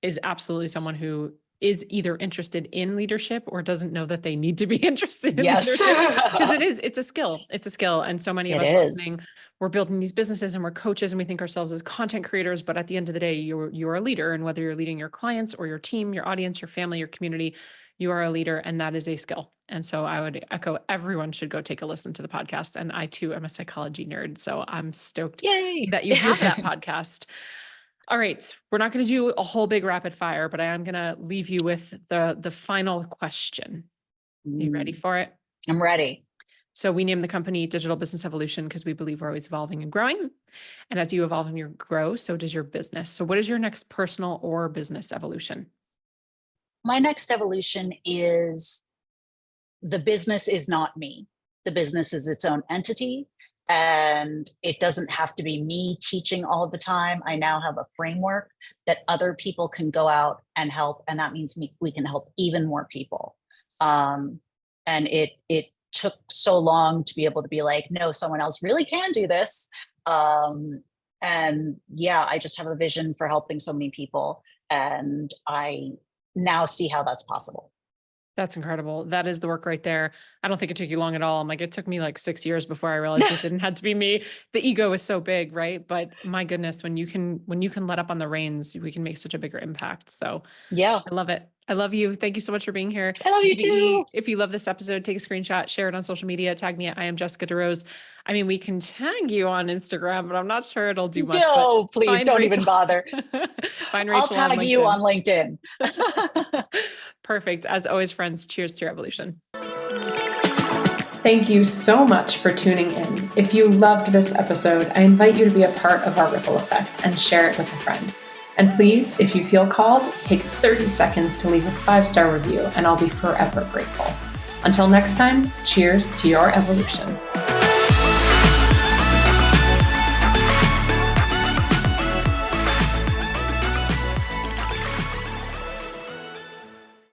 is absolutely someone who is either interested in leadership or doesn't know that they need to be interested in Yes. leadership. Because it's a skill. It's a skill. And so many of us listening, we're building these businesses and we're coaches and we think ourselves as content creators, but at the end of the day, you're a leader. And whether you're leading your clients or your team, your audience, your family, your community, you are a leader, and that is a skill. And so I would echo everyone should go take a listen to the podcast. And I too am a psychology nerd. So I'm stoked that you have that podcast. All right. We're not going to do a whole big rapid fire, but I am going to leave you with the final question. Are you ready for it? I'm ready. So we named the company Digital Business Evolution because we believe we're always evolving and growing. And as you evolve and you grow, so does your business. So what is your next personal or business evolution? My next evolution is the business is not me. The business is its own entity, and it doesn't have to be me teaching all the time. I now have a framework that other people can go out and help, and that means we can help even more people. And it took so long to be able to be like, no, someone else really can do this. And yeah, I just have a vision for helping so many people, and I now see how that's possible. That's incredible. That is the work right there. I don't think it took you long at all. I'm like, it took me like 6 years before I realized it didn't have to be me. The ego is so big, right? But my goodness, when you can let up on the reins, we can make such a bigger impact. So yeah, I love it. I love you. Thank you so much for being here. I love you too. If you love this episode, take a screenshot, share it on social media, tag me at I am Jessica DeRose. I mean, we can tag you on Instagram, but I'm not sure it'll do much. No, please don't even bother. Find Rachel. I'll tag you on LinkedIn. Perfect. As always, friends, cheers to your evolution. Thank you so much for tuning in. If you loved this episode, I invite you to be a part of our ripple effect and share it with a friend. And please, if you feel called, take 30 seconds to leave a 5-star review, and I'll be forever grateful. Until next time, cheers to your evolution.